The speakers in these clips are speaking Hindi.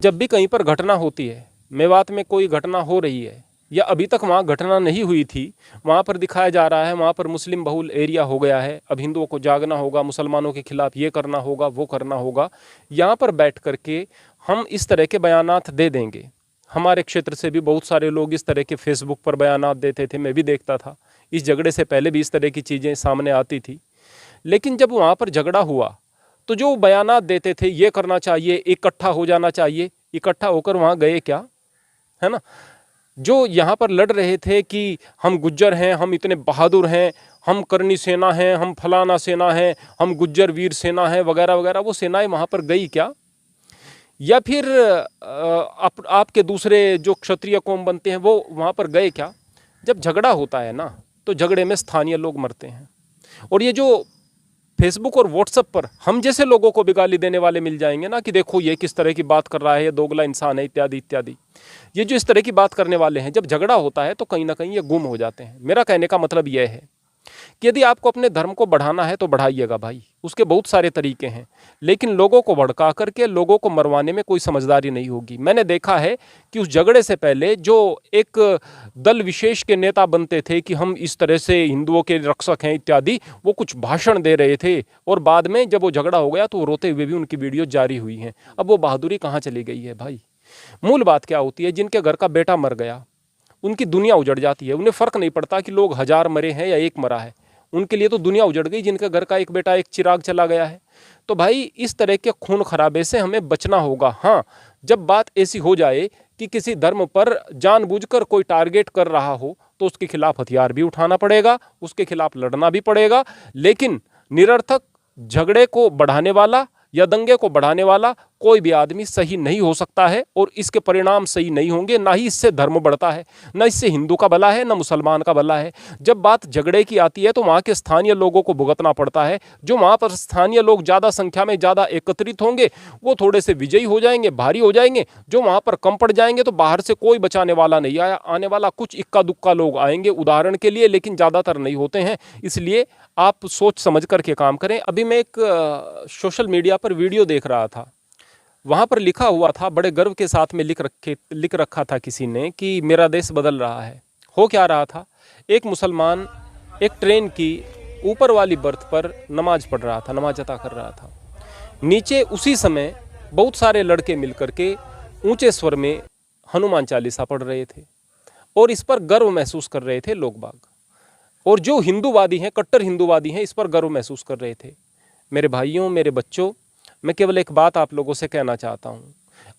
जब भी कहीं पर घटना होती है, मेवात में कोई घटना हो रही है या अभी तक वहाँ घटना नहीं हुई थी, वहाँ पर दिखाया जा रहा है वहाँ पर मुस्लिम बहुल एरिया हो गया है, अब हिंदुओं को जागना होगा, मुसलमानों के खिलाफ ये करना होगा, वो करना होगा। यहाँ पर बैठ करके हम इस तरह के बयानात दे देंगे। हमारे क्षेत्र से भी बहुत सारे लोग इस तरह के फेसबुक पर बयानात देते थे, मैं भी देखता था। इस झगड़े से पहले भी इस तरह की चीज़ें सामने आती थी, लेकिन जब वहाँ पर झगड़ा हुआ तो जो बयानात देते थे ये करना चाहिए, इकट्ठा हो जाना चाहिए, इकट्ठा होकर वहाँ गए क्या, है ना। जो यहाँ पर लड़ रहे थे कि हम गुज्जर हैं, हम इतने बहादुर हैं, हम करनी सेना हैं, हम फलाना सेना हैं, हम गुज्जर वीर सेना हैं वगैरह वगैरह, वो सेनाएं वहाँ पर गई क्या? या फिर आपके दूसरे जो क्षत्रिय कौम बनते हैं वो वहाँ पर गए क्या? जब झगड़ा होता है ना तो झगड़े में स्थानीय लोग मरते हैं। और ये जो फेसबुक और व्हाट्सएप पर हम जैसे लोगों को भी गाली देने वाले मिल जाएंगे ना कि देखो ये किस तरह की बात कर रहा है, ये दोगला इंसान है, इत्यादि इत्यादि। ये जो इस तरह की बात करने वाले हैं, जब झगड़ा होता है तो कहीं ना कहीं ये गुम हो जाते हैं। मेरा कहने का मतलब यह है कि यदि आपको अपने धर्म को बढ़ाना है तो बढ़ाइएगा भाई, उसके बहुत सारे तरीके हैं, लेकिन लोगों को भड़का करके लोगों को मरवाने में कोई समझदारी नहीं होगी। मैंने देखा है कि उस झगड़े से पहले जो एक दल विशेष के नेता बनते थे कि हम इस तरह से हिंदुओं के रक्षक हैं इत्यादि, वो कुछ भाषण दे रहे थे और बाद में जब वो झगड़ा हो गया तो रोते हुए भी उनकी वीडियो जारी हुई हैं। अब वो बहादुरी कहाँ चली गई है भाई? मूल बात क्या होती है, जिनके घर का बेटा मर गया उनकी दुनिया उजड़ जाती है। उन्हें फ़र्क नहीं पड़ता कि लोग 1000 मरे हैं या एक मरा है, उनके लिए तो दुनिया उजड़ गई जिनके घर का एक बेटा, एक चिराग चला गया है। तो भाई इस तरह के खून खराबे से हमें बचना होगा। हाँ, जब बात ऐसी हो जाए कि किसी धर्म पर जानबूझकर कोई टारगेट कर रहा हो तो उसके खिलाफ हथियार भी उठाना पड़ेगा, उसके खिलाफ लड़ना भी पड़ेगा। लेकिन निरर्थक झगड़े को बढ़ाने वाला या दंगे को बढ़ाने वाला कोई भी आदमी सही नहीं हो सकता है और इसके परिणाम सही नहीं होंगे। ना ही इससे धर्म बढ़ता है, ना इससे हिंदू का भला है, ना मुसलमान का भला है। जब बात झगड़े की आती है तो वहाँ के स्थानीय लोगों को भुगतना पड़ता है। जो वहाँ पर स्थानीय लोग ज़्यादा संख्या में ज़्यादा एकत्रित होंगे वो थोड़े से विजयी हो जाएंगे, भारी हो जाएंगे। जो वहाँ पर कम पड़ जाएंगे तो बाहर से कोई बचाने वाला नहीं आया, आने वाला कुछ इक्का दुक्का लोग आएंगे उदाहरण के लिए, लेकिन ज़्यादातर नहीं होते हैं। इसलिए आप सोच समझ करके काम करें। अभी मैं एक सोशल मीडिया पर वीडियो देख रहा था, वहाँ पर लिखा हुआ था, बड़े गर्व के साथ में लिख रखा था किसी ने कि मेरा देश बदल रहा है। हो क्या रहा था, एक मुसलमान एक ट्रेन की ऊपर वाली बर्थ पर नमाज पढ़ रहा था, नमाज अता कर रहा था। नीचे उसी समय बहुत सारे लड़के मिलकर के ऊंचे स्वर में हनुमान चालीसा पढ़ रहे थे और इस पर गर्व महसूस कर रहे थे लोग बाग। और जो हिंदूवादी हैं, कट्टर हिंदूवादी हैं, इस पर गर्व महसूस कर रहे थे। मेरे भाइयों, मेरे बच्चों, मैं केवल एक बात आप लोगों से कहना चाहता हूँ।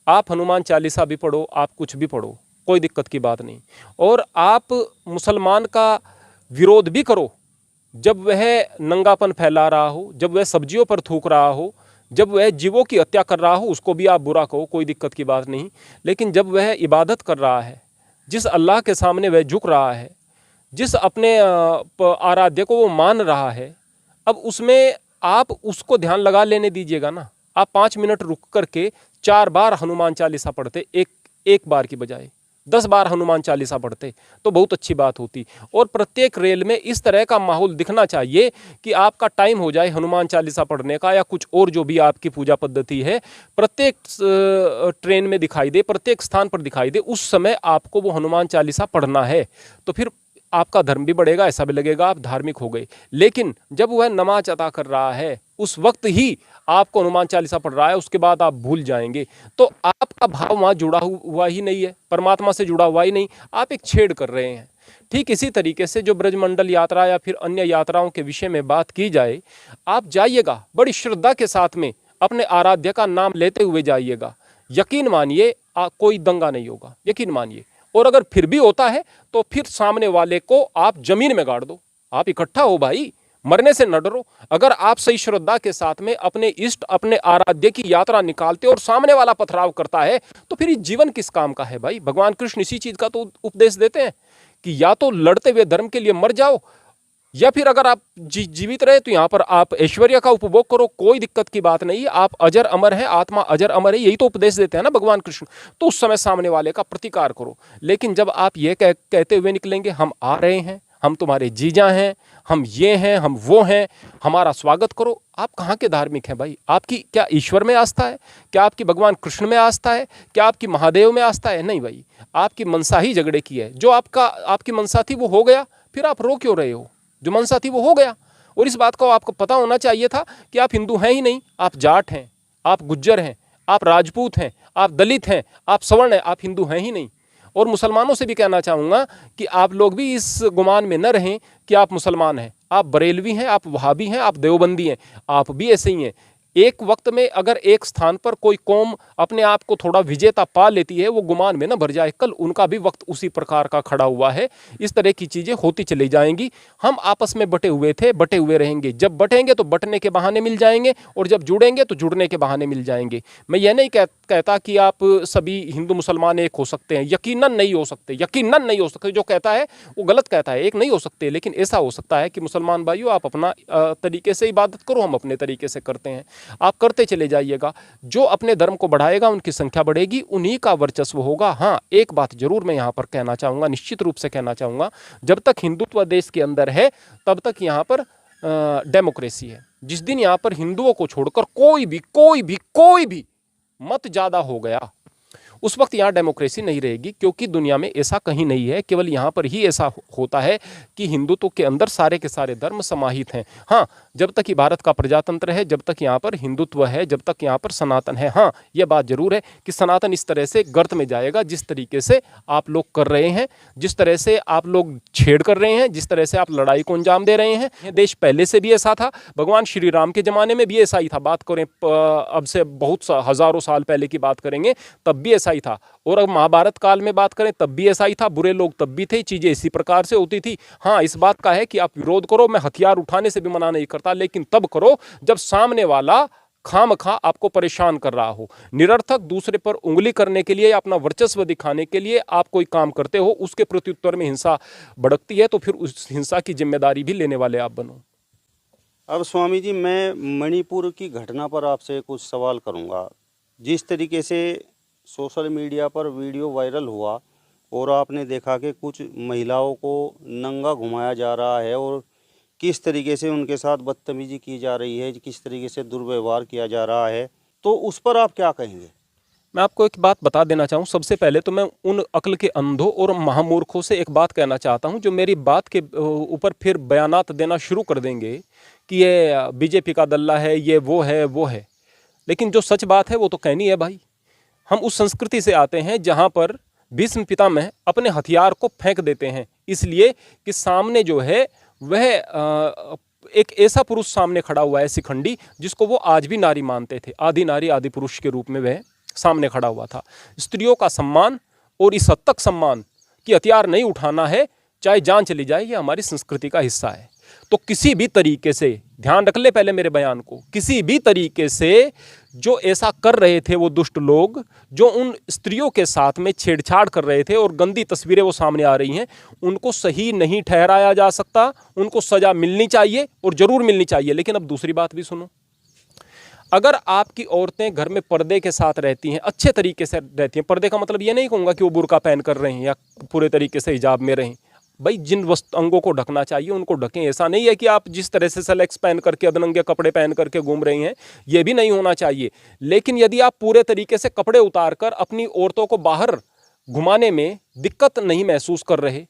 आप हनुमान चालीसा भी पढ़ो, आप कुछ भी पढ़ो, कोई दिक्कत की बात नहीं। और आप मुसलमान का विरोध भी करो जब वह नंगापन फैला रहा हो, जब वह सब्जियों पर थूक रहा हो, जब वह जीवों की हत्या कर रहा हो, उसको भी आप बुरा कहो, कोई दिक्कत की बात नहीं। लेकिन जब वह इबादत कर रहा है, जिस अल्लाह के सामने वह झुक रहा है, जिस अपने आराध्य को वो मान रहा है, अब उसमें आप उसको ध्यान लगा लेने दीजिएगा ना। आप 5 मिनट रुक करके 4 बार हनुमान चालीसा पढ़ते, एक बार की बजाय 10 बार हनुमान चालीसा पढ़ते तो बहुत अच्छी बात होती। और प्रत्येक रेल में इस तरह का माहौल दिखना चाहिए कि आपका टाइम हो जाए हनुमान चालीसा पढ़ने का या कुछ और जो भी आपकी पूजा पद्धति है, प्रत्येक ट्रेन में दिखाई दे, प्रत्येक स्थान पर दिखाई दे, उस समय आपको वो हनुमान चालीसा पढ़ना है। तो फिर आपका धर्म भी बढ़ेगा, ऐसा भी लगेगा आप धार्मिक हो गए। लेकिन जब वह नमाज अदा कर रहा है उस वक्त ही आपको हनुमान चालीसा पढ़ रहा है, उसके बाद आप भूल जाएंगे, तो आपका भाव वहाँ जुड़ा हुआ ही नहीं है, परमात्मा से जुड़ा हुआ ही नहीं, आप एक छेड़ कर रहे हैं। ठीक इसी तरीके से जो ब्रजमंडल यात्रा या फिर अन्य यात्राओं के विषय में बात की जाए, आप जाइएगा बड़ी श्रद्धा के साथ में, अपने आराध्य का नाम लेते हुए जाइएगा। यकीन मानिए कोई दंगा नहीं होगा, यकीन मानिए। और अगर फिर भी होता है तो फिर सामने वाले को आप जमीन में गाड़ दो। आप इकट्ठा हो भाई, मरने से न डरो। अगर आप सही श्रद्धा के साथ में अपने इष्ट, अपने आराध्य की यात्रा निकालते और सामने वाला पथराव करता है तो फिर जीवन किस काम का है भाई? भगवान कृष्ण इसी चीज का तो उपदेश देते हैं कि या तो लड़ते हुए धर्म के लिए मर जाओ, या फिर अगर आप जीवित रहे तो यहाँ पर आप ऐश्वर्य का उपभोग करो, कोई दिक्कत की बात नहीं। आप अजर अमर है, आत्मा अजर अमर है, यही तो उपदेश देते हैं ना भगवान कृष्ण। तो उस समय सामने वाले का प्रतिकार करो। लेकिन जब आप ये कहते हुए निकलेंगे हम आ रहे हैं, हम तुम्हारे जीजा हैं, हम ये हैं, हम वो हैं, हमारा स्वागत करो। आप कहाँ के धार्मिक हैं भाई? आपकी क्या ईश्वर में आस्था है? क्या आपकी भगवान कृष्ण में आस्था है? क्या आपकी महादेव में आस्था है? नहीं भाई, आपकी मनसा ही झगड़े की है। जो आपकी मनसा थी वो हो गया, फिर आप रो क्यों रहे हो? जो मनसा थी वो हो गया। और इस बात को आपको पता होना चाहिए था कि आप हिंदू हैं ही नहीं, आप जाट हैं, आप गुज्जर हैं, आप राजपूत हैं, आप दलित हैं, आप सवर्ण हैं, आप हिंदू हैं ही नहीं। और मुसलमानों से भी कहना चाहूँगा कि आप लोग भी इस गुमान में न रहें कि आप मुसलमान हैं। आप बरेलवी हैं, आप वहाबी हैं, आप देवबंदी हैं, आप भी ऐसे ही हैं। एक वक्त में अगर एक स्थान पर कोई कौम अपने आप को थोड़ा विजेता पा लेती है, वो गुमान में न भर जाए, कल उनका भी वक्त उसी प्रकार का खड़ा हुआ है। इस तरह की चीज़ें होती चली जाएंगी। हम आपस में बटे हुए थे, बटे हुए रहेंगे। जब बटेंगे तो बटने के बहाने मिल जाएंगे, और जब जुड़ेंगे तो जुड़ने के बहाने मिल जाएंगे। मैं यह नहीं कहता कि आप सभी हिंदू मुसलमान एक हो सकते हैं, यकीनन नहीं हो सकते, यकीनन नहीं हो सकते। जो कहता है वो गलत कहता है, एक नहीं हो सकते। लेकिन ऐसा हो सकता है कि मुसलमान भाइयों, आप अपना तरीके से इबादत करो, हम अपने तरीके से करते हैं, आप करते चले जाइएगा। जो अपने धर्म को बढ़ाएगा उनकी संख्या बढ़ेगी, उन्हीं का वर्चस्व होगा। हाँ, एक बात जरूर मैं यहाँ पर कहना चाहूँगा, निश्चित रूप से कहना चाहूँगा, जब तक हिंदुत्व देश के अंदर है तब तक यहाँ पर डेमोक्रेसी है। जिस दिन यहाँ पर हिंदुओं को छोड़कर कोई भी मत ज़्यादा हो गया, उस वक्त यहाँ डेमोक्रेसी नहीं रहेगी। क्योंकि दुनिया में ऐसा कहीं नहीं है, केवल यहाँ पर ही ऐसा होता है कि हिंदुत्व के अंदर सारे के सारे धर्म समाहित हैं। हाँ, जब तक कि भारत का प्रजातंत्र है, जब तक यहाँ पर हिंदुत्व है, जब तक यहाँ पर सनातन है। हाँ, यह बात जरूर है कि सनातन इस तरह से गर्त में जाएगा जिस तरीके से आप लोग कर रहे हैं, जिस तरह से आप लोग छेड़ कर रहे हैं, जिस तरह से आप लड़ाई को अंजाम दे रहे हैं। देश पहले से भी ऐसा था, भगवान श्री राम के ज़माने में भी ऐसा ही था। बात करें अब से बहुत हज़ारों साल पहले की बात करेंगे, तब भी ही था। और अब महाभारत काल में बात करें तब भी ऐसा ही था, बुरे लोग तब भी थे, चीजें इसी प्रकार से होती थी। हाँ, इस बात का है कि आप विरोध करो, मैं हथियार उठाने से भी मना नहीं करता, लेकिन तब करो जब सामने वाला खामखा आपको परेशान कर रहा हो। निरर्थक दूसरे पर उंगली करने के लिए, अपना वर्चस्व दिखाने के लिए आप कोई काम करते हो, उसके प्रत्युत्तर में हिंसा भड़कती है, तो फिर उस हिंसा की जिम्मेदारी भी लेने वाले आप बनो। अब स्वामी जी, मैं मणिपुर की घटना पर आपसे कुछ सवाल करूंगा। जिस तरीके से सोशल मीडिया पर वीडियो वायरल हुआ और आपने देखा कि कुछ महिलाओं को नंगा घुमाया जा रहा है और किस तरीके से उनके साथ बदतमीजी की जा रही है, किस तरीके से दुर्व्यवहार किया जा रहा है, तो उस पर आप क्या कहेंगे? मैं आपको एक बात बता देना चाहूँ। सबसे पहले तो मैं उन अक्ल के अंधों और महामूर्खों से एक बात कहना चाहता हूँ जो मेरी बात के ऊपर फिर बयानात देना शुरू कर देंगे कि ये बीजेपी का दल्ला है, ये वो है, वो है। लेकिन जो सच बात है वो तो कहनी है भाई। हम उस संस्कृति से आते हैं जहाँ पर भीष्म पितामह अपने हथियार को फेंक देते हैं, इसलिए कि सामने जो है वह एक ऐसा पुरुष सामने खड़ा हुआ है, शिखंडी, जिसको वो आज भी नारी मानते थे। आदि नारी आदि पुरुष के रूप में वह सामने खड़ा हुआ था। स्त्रियों का सम्मान और इस हद तक सम्मान कि हथियार नहीं उठाना है, चाहे जान चली जाए, ये हमारी संस्कृति का हिस्सा है। तो किसी भी तरीके से, ध्यान रख ले पहले मेरे बयान को, किसी भी तरीके से जो ऐसा कर रहे थे वो दुष्ट लोग, जो उन स्त्रियों के साथ में छेड़छाड़ कर रहे थे और गंदी तस्वीरें वो सामने आ रही हैं, उनको सही नहीं ठहराया जा सकता। उनको सजा मिलनी चाहिए और जरूर मिलनी चाहिए। लेकिन अब दूसरी बात भी सुनो, अगर आपकी औरतें घर में पर्दे के साथ रहती हैं, अच्छे तरीके से रहती हैं, पर्दे का मतलब ये नहीं कहूँगा कि वो बुर्का पहन कर रहे हैं या पूरे तरीके से हिजाब में रहें। भाई, जिन अंगों को ढकना चाहिए उनको ढकें। ऐसा नहीं है कि आप जिस तरह से सेलेक्स पहन करके, अधनंगे कपड़े पहन करके घूम रही हैं, ये भी नहीं होना चाहिए। लेकिन यदि आप पूरे तरीके से कपड़े उतार कर अपनी औरतों को बाहर घुमाने में दिक्कत नहीं महसूस कर रहे,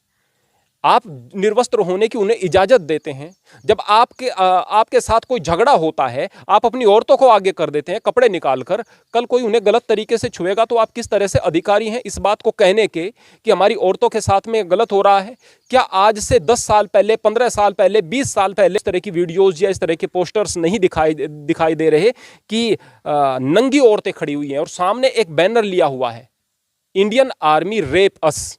आप निर्वस्त्र होने की उन्हें इजाज़त देते हैं, जब आपके साथ कोई झगड़ा होता है, आप अपनी औरतों को आगे कर देते हैं कपड़े निकाल कर, कल कोई उन्हें गलत तरीके से छुएगा तो आप किस तरह से अधिकारी हैं इस बात को कहने के कि हमारी औरतों के साथ में गलत हो रहा है? क्या आज से 10 साल पहले, 15 साल पहले, 20 साल पहले इस तरह की वीडियोज़ या इस तरह के पोस्टर्स नहीं दिखाई दे रहे कि नंगी औरतें खड़ी हुई हैं और सामने एक बैनर लिया हुआ है, इंडियन आर्मी रेप अस?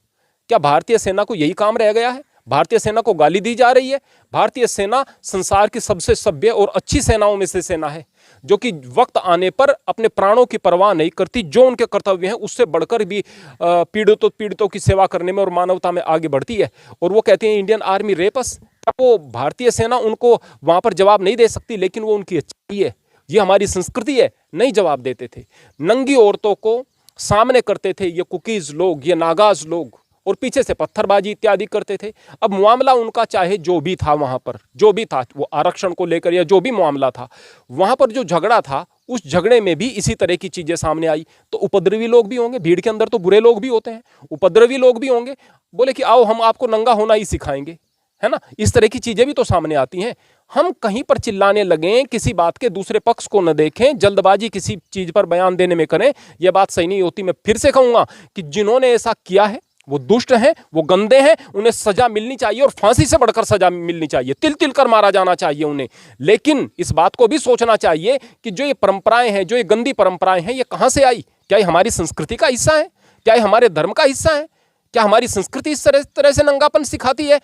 क्या भारतीय सेना को यही काम रह गया है? भारतीय सेना को गाली दी जा रही है? भारतीय सेना संसार की सबसे सभ्य और अच्छी सेनाओं में से सेना है, जो कि वक्त आने पर अपने प्राणों की परवाह नहीं करती, जो उनके कर्तव्य हैं उससे बढ़कर भी पीड़ितों की सेवा करने में और मानवता में आगे बढ़ती है। और वो कहते हैं इंडियन आर्मी रेपस। वो भारतीय सेना उनको वहां पर जवाब नहीं दे सकती, लेकिन वो उनकी अच्छाई है, ये हमारी संस्कृति है, नहीं जवाब देते थे। नंगी औरतों को सामने करते थे ये कुकीज लोग, ये नागाज लोग, और पीछे से पत्थरबाजी इत्यादि करते थे। अब मामला उनका चाहे जो भी था, वहां पर जो भी था, वो आरक्षण को लेकर या जो भी मामला था, वहां पर जो झगड़ा था, उस झगड़े में भी इसी तरह की चीजें सामने आई। तो उपद्रवी लोग भी होंगे, भीड़ के अंदर तो बुरे लोग भी होते हैं, उपद्रवी लोग भी होंगे, बोले कि आओ हम आपको नंगा होना ही सिखाएंगे, है ना। इस तरह की चीजें भी तो सामने आती हैं। हम कहीं पर चिल्लाने लगें, किसी बात के दूसरे पक्ष को न देखें, जल्दबाजी किसी चीज पर बयान देने में करें, यह बात सही नहीं होती। मैं फिर से कहूंगा कि जिन्होंने ऐसा किया है वो दुष्ट हैं, वो गंदे हैं, उन्हें सजा मिलनी चाहिए और फांसी से बढ़कर सजा मिलनी चाहिए, तिल तिल कर मारा जाना चाहिए उन्हें। लेकिन इस बात को भी सोचना चाहिए कि जो ये परंपराएं हैं, जो ये गंदी परंपराएं हैं, ये कहां से आई? क्या ये हमारी संस्कृति का हिस्सा है? क्या ये हमारे धर्म का हिस्सा है? क्या हमारी संस्कृति इस तरह से नंगापन सिखाती है?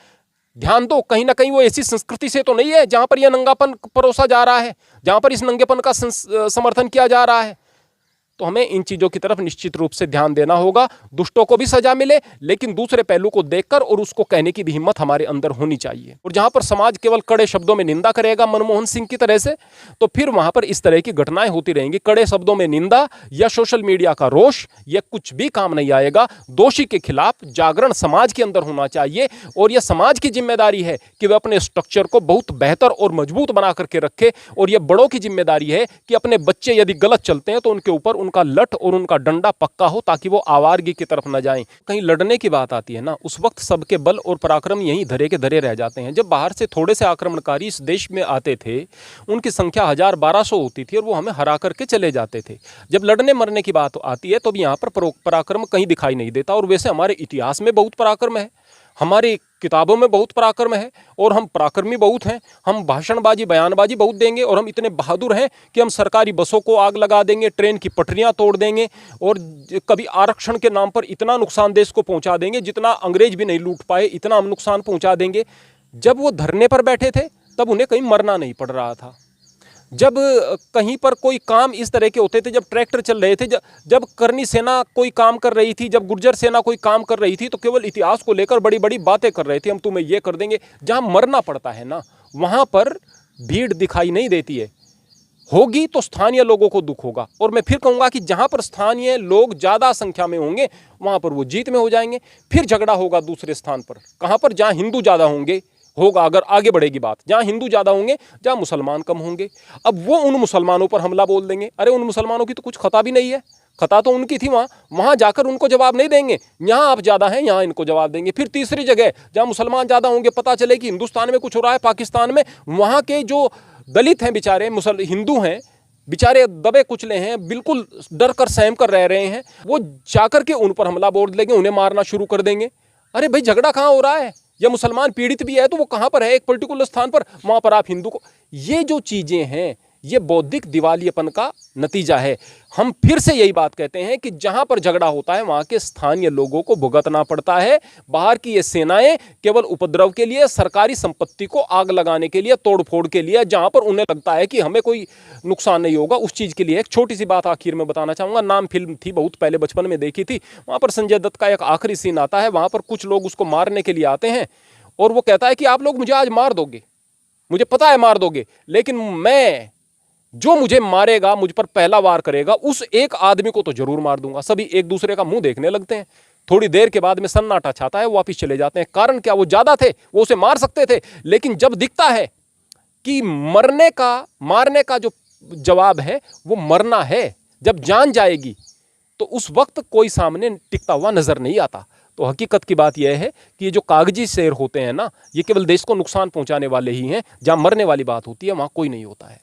ध्यान दो, कहीं ना कहीं वो ऐसी संस्कृति से तो नहीं है जहां पर यह नंगापन परोसा जा रहा है, जहां पर इस नंगेपन का समर्थन किया जा रहा है। तो हमें इन चीजों की तरफ निश्चित रूप से ध्यान देना होगा। दुष्टों को भी सजा मिले, लेकिन दूसरे पहलू को देखकर और उसको कहने की भी हिम्मत हमारे अंदर होनी चाहिए। और जहां पर समाज केवल कड़े शब्दों में निंदा करेगा मनमोहन सिंह की तरह से, तो फिर वहां पर इस तरह की घटनाएं होती रहेंगी। कड़े शब्दों में निंदा या सोशल मीडिया का रोष, यह कुछ भी काम नहीं आएगा। दोषी के खिलाफ जागरण समाज के अंदर होना चाहिए और यह समाज की जिम्मेदारी है कि वह अपने स्ट्रक्चर को बहुत बेहतर और मजबूत बना करके रखे। और यह बड़ों की जिम्मेदारी है कि अपने बच्चे यदि गलत चलते हैं तो उनके ऊपर उनका लठ और उनका डंडा पक्का हो, ताकि वो आवारगी की तरफ न जाएं। कहीं लड़ने की बात आती है ना, उस वक्त सबके बल और पराक्रम यहीं धरे के धरे रह जाते हैं। जब बाहर से थोड़े से आक्रमणकारी इस देश में आते थे, उनकी संख्या 1000-1200 होती थी और वो हमें हरा करके चले जाते थे। जब लड़ने मरने की बात आती है तो भी यहाँ पर पराक्रम कहीं दिखाई नहीं देता। और वैसे हमारे इतिहास में बहुत पराक्रम है, हमारी किताबों में बहुत पराक्रम है और हम पराक्रमी बहुत हैं। हम भाषणबाजी बयानबाजी बहुत देंगे और हम इतने बहादुर हैं कि हम सरकारी बसों को आग लगा देंगे, ट्रेन की पटरियां तोड़ देंगे और कभी आरक्षण के नाम पर इतना नुकसान देश को पहुंचा देंगे जितना अंग्रेज भी नहीं लूट पाए, इतना हम नुकसान पहुंचा देंगे। जब वो धरने पर बैठे थे तब उन्हें कहीं मरना नहीं पड़ रहा था। जब कहीं पर कोई काम इस तरह के होते थे, जब ट्रैक्टर चल रहे थे, जब करनी सेना कोई काम कर रही थी, जब गुर्जर सेना कोई काम कर रही थी, तो केवल इतिहास को लेकर बड़ी बड़ी बातें कर रहे थे, हम तुम्हें ये कर देंगे। जहां मरना पड़ता है ना, वहां पर भीड़ दिखाई नहीं देती है। होगी तो स्थानीय लोगों को दुख होगा। और मैं फिर कहूंगा कि जहां पर स्थानीय लोग ज्यादा संख्या में होंगे वहां पर वो जीत में हो जाएंगे। फिर झगड़ा होगा दूसरे स्थान पर, कहां पर? जहां हिंदू ज्यादा होंगे होगा, अगर आगे बढ़ेगी बात, जहां हिंदू ज्यादा होंगे, जहां मुसलमान कम होंगे। अब वो उन मुसलमानों पर हमला बोल देंगे, अरे उन मुसलमानों की तो कुछ खता भी नहीं है, खता तो उनकी थी, वहां जाकर उनको जवाब नहीं देंगे। यहाँ आप ज्यादा हैं, यहाँ इनको जवाब देंगे। फिर तीसरी जगह जहां मुसलमान ज्यादा होंगे, पता चले कि हिंदुस्तान में कुछ हो रहा है, पाकिस्तान में, वहां के जो दलित हैं बेचारे, हिंदू हैं बेचारे, दबे कुचले हैं, बिल्कुल डर कर सहम कर रह रहे हैं, वो जाकर के उन पर हमला बोल देंगे, उन्हें मारना शुरू कर देंगे। अरे भाई, झगड़ा कहाँ हो रहा है? या मुसलमान पीड़ित भी है तो वो कहां पर है? एक पर्टिकुलर स्थान पर, वहां पर आप हिंदू को। ये जो चीजें हैं, ये बौद्धिक दिवालियेपन का नतीजा है। हम फिर से यही बात कहते हैं कि जहां पर झगड़ा होता है वहां के स्थानीय लोगों को भुगतना पड़ता है। बाहर की ये सेनाएं केवल उपद्रव के लिए, सरकारी संपत्ति को आग लगाने के लिए, तोड़फोड़ के लिए, जहां पर उन्हें लगता है कि हमें कोई नुकसान नहीं होगा, उस चीज के लिए। एक छोटी सी बात आखिर में बताना चाहूंगा। नाम फिल्म थी, बहुत पहले बचपन में देखी थी। वहां पर संजय दत्त का एक आखिरी सीन आता है, वहां पर कुछ लोग उसको मारने के लिए आते हैं और वो कहता है कि आप लोग मुझे आज मार दोगे, मुझे पता है मार दोगे, लेकिन मैं, जो मुझे मारेगा, मुझ पर पहला वार करेगा, उस एक आदमी को तो जरूर मार दूंगा। सभी एक दूसरे का मुंह देखने लगते हैं। थोड़ी देर के बाद में सन्नाटा छाता है, वो वापिस चले जाते हैं। कारण क्या? वो ज्यादा थे, वो उसे मार सकते थे, लेकिन जब दिखता है कि मारने का जो जवाब है वो मरना है, जब जान जाएगी, तो उस वक्त कोई सामने टिकता हुआ नजर नहीं आता। तो हकीकत की बात यह है कि ये जो कागजी शेर होते हैं ना, ये केवल देश को नुकसान पहुंचाने वाले ही हैं। जहां मरने वाली बात होती है वहां कोई नहीं होता है।